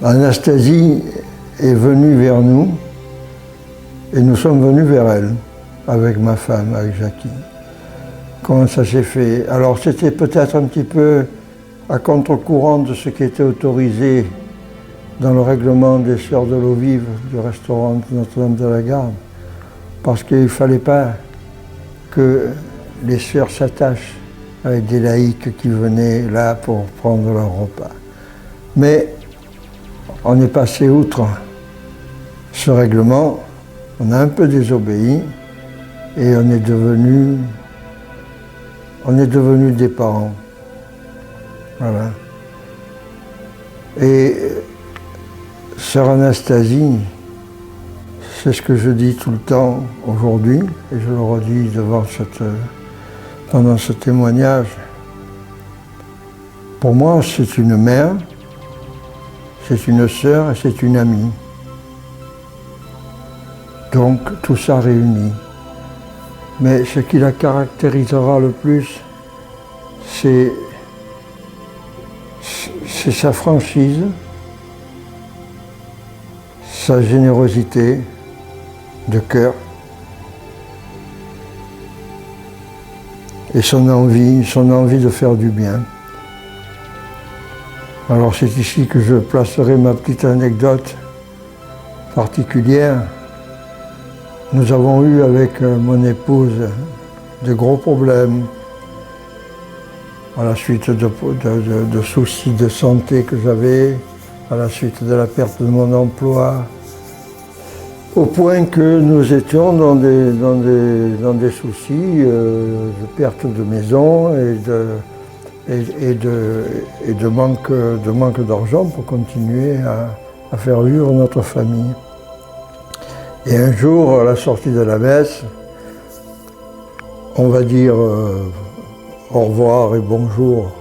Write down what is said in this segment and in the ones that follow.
Anastasie est venue vers nous et nous sommes venus vers elle, avec ma femme, avec Jackie. Comment ça s'est fait? Alors c'était peut-être un petit peu à contre-courant de ce qui était autorisé dans le règlement des Sœurs de l'eau vive du restaurant Notre-Dame de la Garde, parce qu'il ne fallait pas que les sœurs s'attachent avec des laïcs qui venaient là pour prendre leur repas. Mais on est passé outre ce règlement, on a un peu désobéi et on est devenus des parents. Voilà. Et sœur Anastasie, c'est ce que je dis tout le temps aujourd'hui, et je le redis pendant ce témoignage. Pour moi, c'est une mère, c'est une sœur et c'est une amie. Donc tout ça réuni. Mais ce qui la caractérisera le plus, c'est sa franchise, sa générosité de cœur et son envie de faire du bien. Alors c'est ici que je placerai ma petite anecdote particulière. Nous avons eu avec mon épouse de gros problèmes à la suite de soucis de santé que j'avais, à la suite de la perte de mon emploi, au point que nous étions dans des soucis de perte de maison et de manque d'argent pour continuer à faire vivre notre famille. Et un jour, à la sortie de la messe, on va dire au revoir et bonjour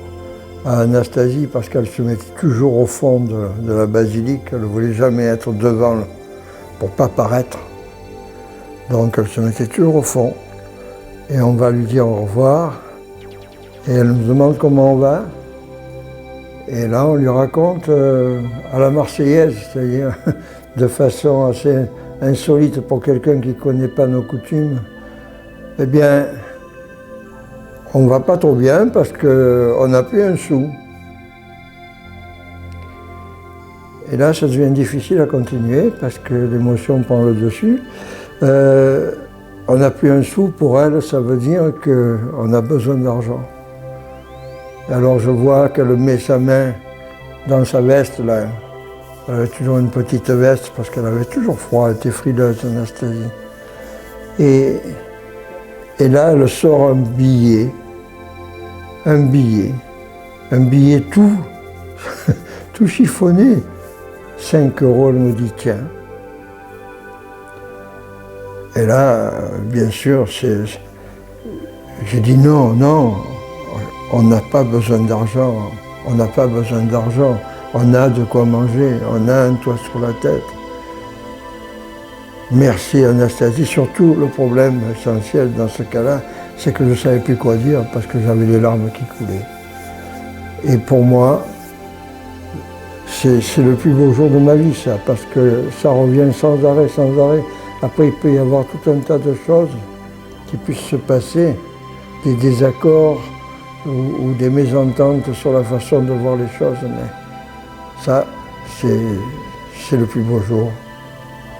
à Anastasie, parce qu'elle se mettait toujours au fond de la basilique, elle ne voulait jamais être devant pour ne pas paraître. Donc elle se mettait toujours au fond, et on va lui dire au revoir, et elle nous demande comment on va, et là on lui raconte à la Marseillaise, c'est-à-dire de façon assez insolite pour quelqu'un qui ne connaît pas nos coutumes, eh bien, on ne va pas trop bien parce qu'on n'a plus un sou. Et là, ça devient difficile à continuer parce que l'émotion prend le dessus. On n'a plus un sou, pour elle, ça veut dire qu'on a besoin d'argent. Alors je vois qu'elle met sa main dans sa veste, là. Elle avait toujours une petite veste parce qu'elle avait toujours froid, elle était frileuse, Anastasie. Et là, elle sort un billet tout, tout chiffonné, 5 €, elle me dit tiens. Et là, bien sûr, j'ai dit non, on n'a pas besoin d'argent, on n'a pas besoin d'argent, on a de quoi manger, on a un toit sur la tête. Merci Anastasie, surtout le problème essentiel dans ce cas-là, c'est que je ne savais plus quoi dire parce que j'avais les larmes qui coulaient. Et pour moi, c'est le plus beau jour de ma vie, ça, parce que ça revient sans arrêt, sans arrêt. Après, il peut y avoir tout un tas de choses qui puissent se passer, des désaccords ou des mésententes sur la façon de voir les choses, mais ça, c'est le plus beau jour.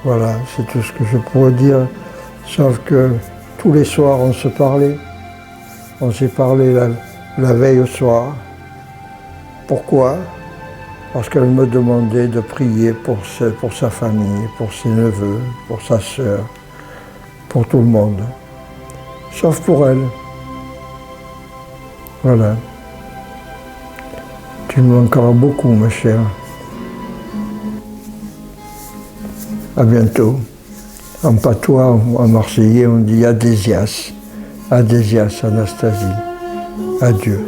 Voilà, c'est tout ce que je pourrais dire, sauf que tous les soirs, on se parlait. On s'est parlé la veille au soir. Pourquoi? Parce qu'elle me demandait de prier pour sa famille, pour ses neveux, pour sa sœur, pour tout le monde. Sauf pour elle. Voilà. Tu me manqueras beaucoup, ma chère. À bientôt. En patois, en marseillais, on dit Adésias. Adésias, Anastasie. Adieu.